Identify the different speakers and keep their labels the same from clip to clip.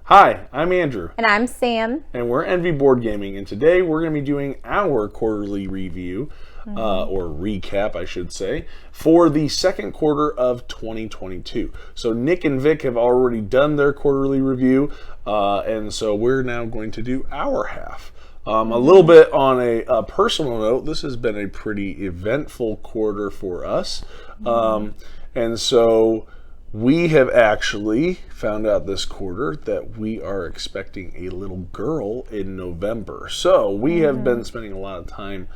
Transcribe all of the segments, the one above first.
Speaker 1: Hi, I'm Andrew.
Speaker 2: And I'm Sam.
Speaker 1: And we're Envy Board Gaming. And today we're going to be doing our quarterly review, or recap, I should say, for the second quarter of 2022. So Nick and Vic have already done their quarterly review, and so we're now going to do our half. A little bit on a personal note, this has been a pretty eventful quarter for us. And so we have actually found out this quarter that we are expecting a little girl in November. So we have been spending a lot of time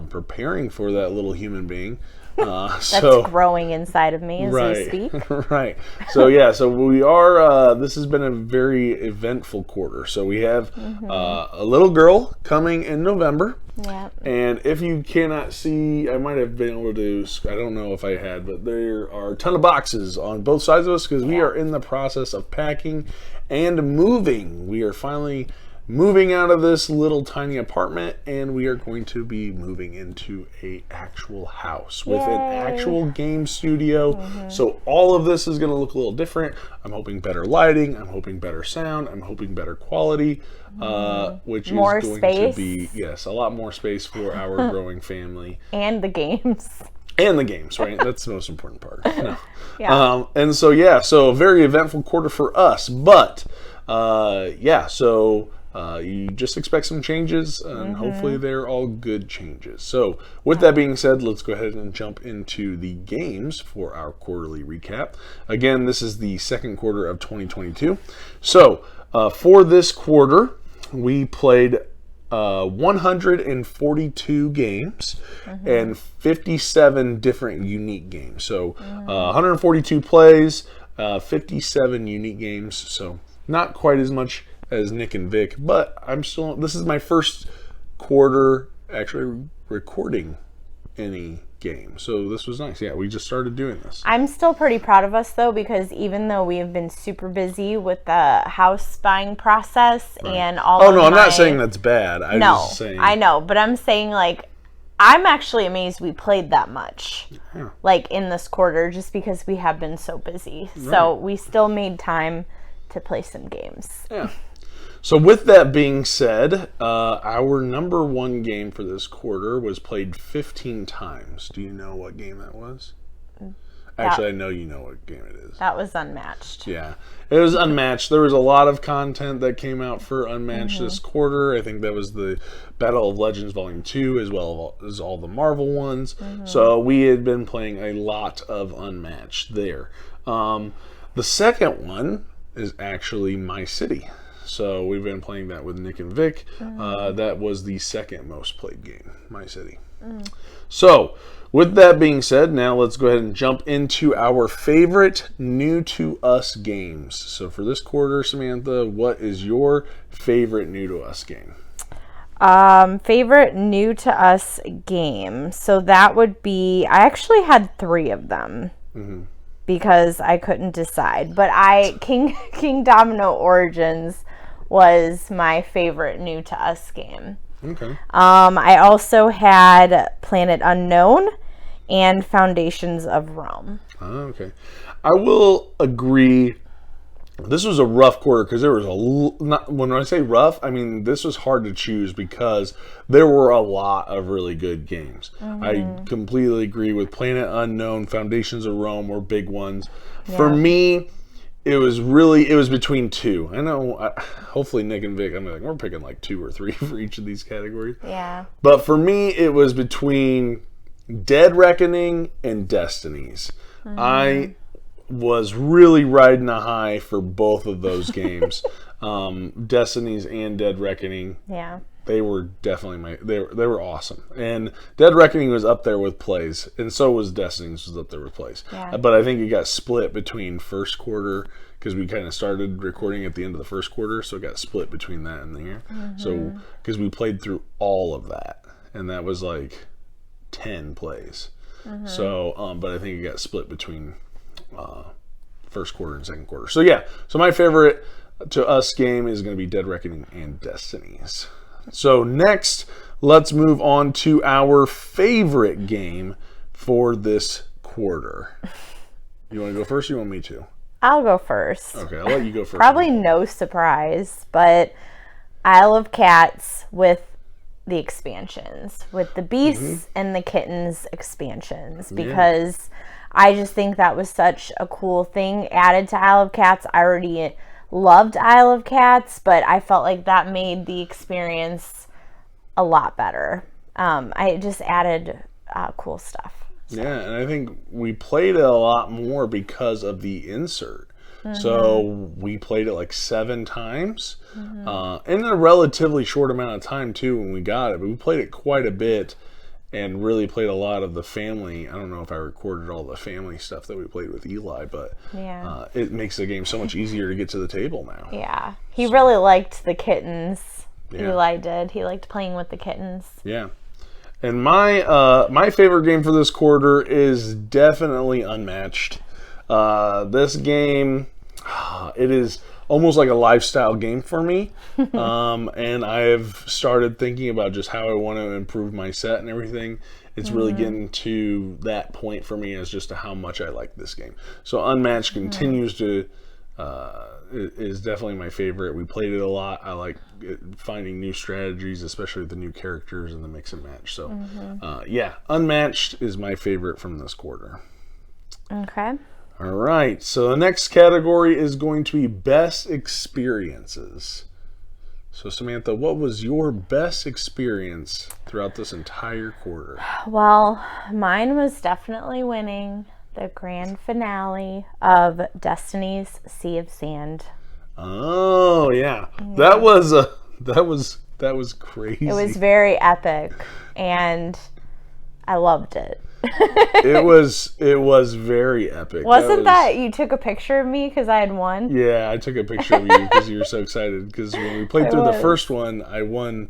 Speaker 1: preparing for that little human being.
Speaker 2: That's growing inside of me as we speak.
Speaker 1: Right. So yeah, so we are, this has been a very eventful quarter. So we have a little girl coming in November.
Speaker 2: Yeah.
Speaker 1: And if you cannot see, I might have been able to, I don't know if I had, but there are a ton of boxes on both sides of us because we are in the process of packing and moving. We are finally moving out of this little tiny apartment, and we are going to be moving into a actual house with an actual game studio. So all of this is going to look a little different. I'm hoping better lighting. I'm hoping better sound. I'm hoping better quality, which
Speaker 2: More
Speaker 1: is going
Speaker 2: space.
Speaker 1: to be, yes, a lot more space for our growing family.
Speaker 2: And the games.
Speaker 1: And the games, right? That's the most important part. No.
Speaker 2: Yeah.
Speaker 1: And so, yeah, so a very eventful quarter for us. But, you just expect some changes, and hopefully they're all good changes. So, with that being said, let's go ahead and jump into the games for our quarterly recap. Again, this is the second quarter of 2022. So, for this quarter, we played 142 games and 57 different unique games. So 142 plays, 57 unique games. So not quite as much as Nick and Vic, but this is my first quarter actually recording any game. So this was nice. Yeah, we just started doing this.
Speaker 2: I'm still pretty proud of us, though, because even though we have been super busy with the house buying process and all
Speaker 1: I'm not saying that's bad. I'm just saying.
Speaker 2: I know, but I'm saying, like, I'm actually amazed we played that much, like, in this quarter, just because we have been so busy. So we still made time to play some games.
Speaker 1: Yeah. So with that being said, our number one game for this quarter was played 15 times. Do you know what game that was? Actually, I know you know what game it is.
Speaker 2: That was Unmatched.
Speaker 1: Yeah, it was Unmatched. There was a lot of content that came out for Unmatched this quarter. I think that was the Battle of Legends Volume 2 as well as all the Marvel ones. So we had been playing a lot of Unmatched there. The second one is actually My City. So we've been playing that with Nick and Vic. That was the second most played game, My City. So with that being said, now let's go ahead and jump into our favorite new to us games. So for this quarter, Samantha, what is your favorite new to us game?
Speaker 2: Favorite new to us game. So that would be, I actually had 3 of them. Because I couldn't decide. But King Domino Origins was my favorite new to us game.
Speaker 1: Okay.
Speaker 2: I also had Planet Unknown and Foundations of Rome.
Speaker 1: Okay. I will agree. This was a rough quarter because there was when I say rough, I mean this was hard to choose because there were a lot of really good games. I completely agree with Planet Unknown, Foundations of Rome were big ones. Yeah. For me, it was between 2. I know, hopefully Nick and Vic, I'm like, we're picking like 2 or 3 for each of these categories.
Speaker 2: Yeah.
Speaker 1: But for me, it was between Dead Reckoning and Destinies. I was really riding a high for both of those games. Destinies and Dead Reckoning.
Speaker 2: Yeah.
Speaker 1: They were definitely they were awesome. And Dead Reckoning was up there with plays, and so was Destinies was up there with plays.
Speaker 2: Yeah.
Speaker 1: But I think it got split between first quarter because we kind of started recording at the end of the first quarter, so it got split between that and the year. So because we played through all of that, and that was like 10 plays. So, but I think it got split between first quarter and second quarter. So yeah, so my favorite to us game is going to be Dead Reckoning and Destinies. So next, let's move on to our favorite game for this quarter. You want to go first or you want me to?
Speaker 2: I'll go first.
Speaker 1: Okay, I'll let you go first.
Speaker 2: Probably no surprise, but Isle of Cats with the expansions, with the beasts and the kittens expansions, because I just think that was such a cool thing added to Isle of Cats. I already loved Isle of Cats, but I felt like that made the experience a lot better. I just added cool stuff. So.
Speaker 1: Yeah, and I think we played it a lot more because of the insert. So we played it like 7 times in a relatively short amount of time too when we got it. But we played it quite a bit and really played a lot of the family. I don't know if I recorded all the family stuff that we played with Eli, but it makes the game so much easier to get to the table now.
Speaker 2: Yeah, he really liked the kittens. Eli did. He liked playing with the kittens.
Speaker 1: Yeah. And my favorite game for this quarter is definitely Unmatched. This game, it is almost like a lifestyle game for me. And I've started thinking about just how I want to improve my set and everything. It's really getting to that point for me as just to how much I like this game. So Unmatched continues to is definitely my favorite. We played it a lot. I like finding new strategies, especially with the new characters and the mix and match. So Unmatched is my favorite from this quarter.
Speaker 2: Okay.
Speaker 1: All right, so the next category is going to be best experiences. So Samantha, what was your best experience throughout this entire quarter?
Speaker 2: Well, mine was definitely winning the grand finale of Destiny's Sea of Sand.
Speaker 1: Oh yeah, that was crazy.
Speaker 2: It was very epic, and I loved it.
Speaker 1: It was very epic.
Speaker 2: Wasn't that you took a picture of me because I had won?
Speaker 1: Yeah, I took a picture of you because you were so excited. Because when we played through the first one, I won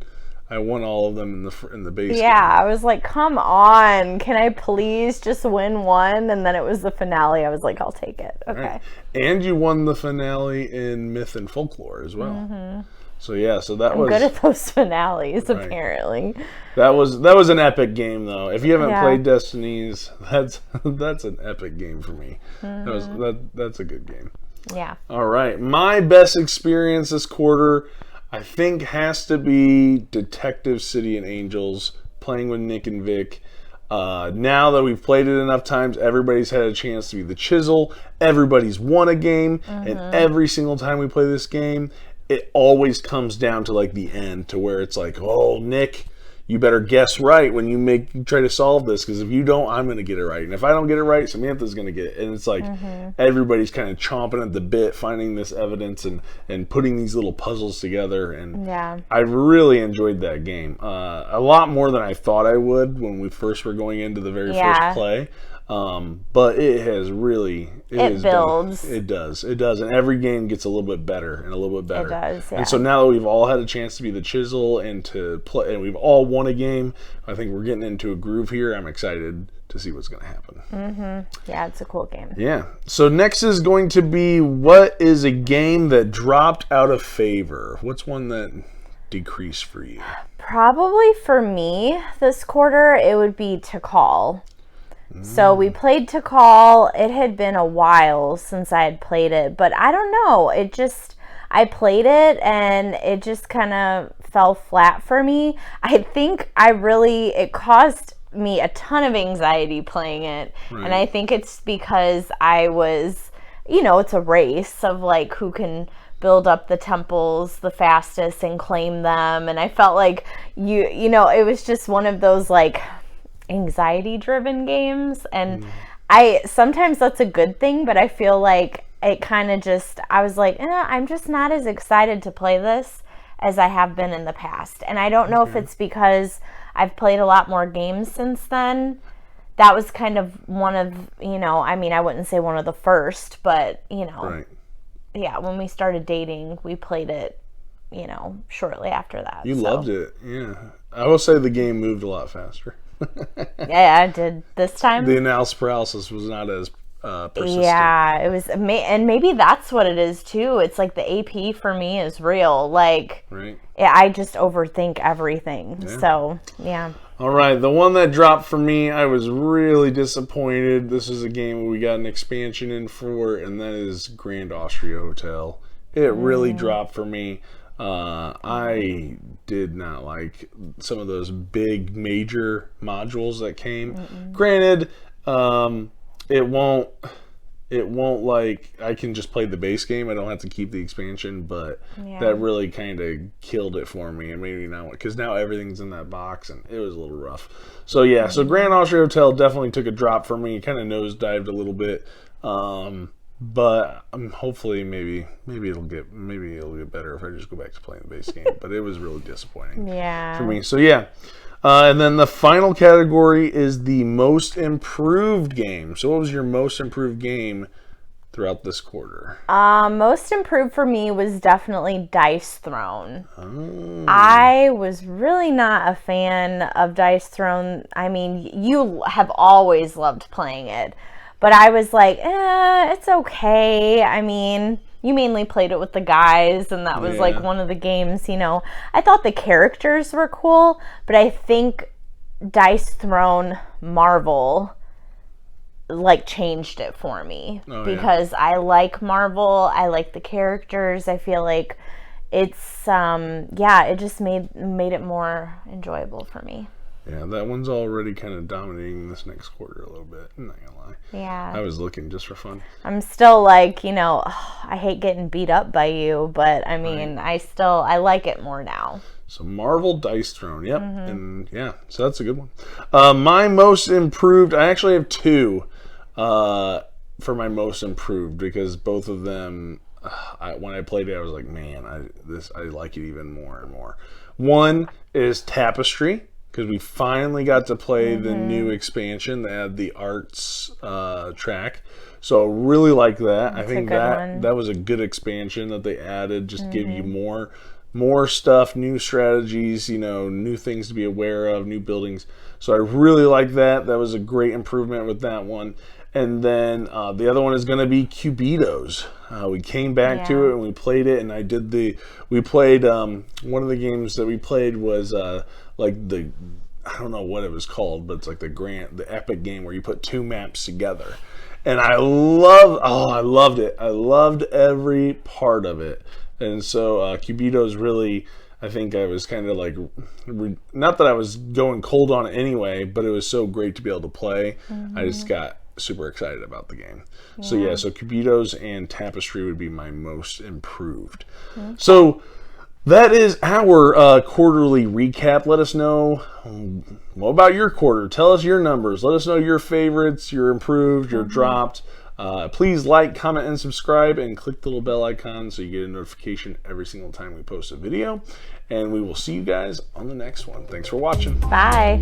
Speaker 1: all of them in the base.
Speaker 2: Yeah,
Speaker 1: game.
Speaker 2: I was like, come on, can I please just win one? And then it was the finale. I was like, I'll take it. Okay. Right.
Speaker 1: And you won the finale in Myth and Folklore as well. So yeah, I'm
Speaker 2: good at those finales, apparently.
Speaker 1: That was an epic game though. If you haven't played Destiny's, that's an epic game for me. That's a good game.
Speaker 2: Yeah.
Speaker 1: All right, my best experience this quarter, I think, has to be Detective City and Angels, playing with Nick and Vic. Now that we've played it enough times, everybody's had a chance to be the chisel. Everybody's won a game, and every single time we play this game, it always comes down to like the end, to where it's like, oh, Nick, you better guess right when you try to solve this, because if you don't, I'm going to get it right. And if I don't get it right, Samantha's going to get it. And it's like everybody's kind of chomping at the bit, finding this evidence and putting these little puzzles together. And I really enjoyed that game. A lot more than I thought I would when we first were going into the very first play. But it has really...
Speaker 2: It builds.
Speaker 1: It does. And every game gets a little bit better and a little bit better.
Speaker 2: It does, yeah.
Speaker 1: And so now that we've all had a chance to be the chisel and to play, and we've all won a game, I think we're getting into a groove here. I'm excited to see what's going to happen.
Speaker 2: Yeah, it's a cool game.
Speaker 1: Yeah. So next is going to be, what is a game that dropped out of favor? What's one that decreased for you?
Speaker 2: Probably for me this quarter, it would be Tikal. So we played Tikal. It had been a while since I had played it, but I don't know. I played it and it just kind of fell flat for me. I think it caused me a ton of anxiety playing it. Right. And I think it's because I was, it's a race of like who can build up the temples the fastest and claim them. And I felt like it was just one of those like anxiety driven games, and sometimes that's a good thing, but I feel like it kind of just, I was like, I'm just not as excited to play this as I have been in the past. And I don't know if it's because I've played a lot more games since then. That was kind of one of, I wouldn't say one of the first, but yeah, when we started dating, we played it, shortly after that.
Speaker 1: You loved it. Yeah. I will say the game moved a lot faster.
Speaker 2: Yeah, I did this time.
Speaker 1: The analysis paralysis was not as persistent.
Speaker 2: Yeah, it was, and maybe that's what it is too. It's like the AP for me is real. Like, I just overthink everything. Yeah. So, yeah.
Speaker 1: All right, the one that dropped for me, I was really disappointed. This is a game we got an expansion in for, and that is Grand Austria Hotel. It really dropped for me. I did not like some of those big major modules that came. Granted, it won't like I can just play the base game. I don't have to keep the expansion, but that really kind of killed it for me and made me not, because now everything's in that box and it was a little rough. So yeah, so Grand Austria Hotel definitely took a drop for me. Kind of nosedived a little bit, but hopefully maybe it'll get better if I just go back to playing the base game. But it was really disappointing for me. So yeah. And then the final category is the most improved game. So what was your most improved game throughout this quarter?
Speaker 2: Most improved for me was definitely Dice Throne. I was really not a fan of Dice Throne. I mean, you have always loved playing it, but I was like, it's okay. I mean, you mainly played it with the guys, and that was like one of the games, you know. I thought the characters were cool, but I think Dice Throne Marvel like changed it for me because I like Marvel. I like the characters. I feel like it's it just made it more enjoyable for me.
Speaker 1: Yeah, that one's already kind of dominating this next quarter a little bit. I'm not gonna lie.
Speaker 2: Yeah.
Speaker 1: I was looking just for fun.
Speaker 2: I'm still like, I hate getting beat up by you, but I mean, I like it more now.
Speaker 1: So Marvel Dice Throne, yep, and yeah, so that's a good one. My most improved, I actually have two for my most improved, because both of them, when I played it, I was like, man, I like it even more and more. One is Tapestry, because we finally got to play the new expansion that had the arts track. So I really like that. I think that was a good expansion that they added, just give you more stuff, new strategies, new things to be aware of, new buildings. So I really like that. That was a great improvement with that one. And then the other one is going to be Cubitos. We came back to it and we played it, and we played one of the games that we played was I don't know what it was called, but it's like the epic game where you put two maps together. And I loved it. I loved every part of it. And so Cubitos really, I think I was kind of like, not that I was going cold on it anyway, but it was so great to be able to play. I just got super excited about the game. So Cubitos and Tapestry would be my most improved. So that is our quarterly recap. Let us know, what about your quarter? Tell us your numbers. Let us know your favorites, your improved, your dropped. Please like, comment, and subscribe, and click the little bell icon so you get a notification every single time we post a video. And we will see you guys on the next one. Thanks for watching.
Speaker 2: Bye.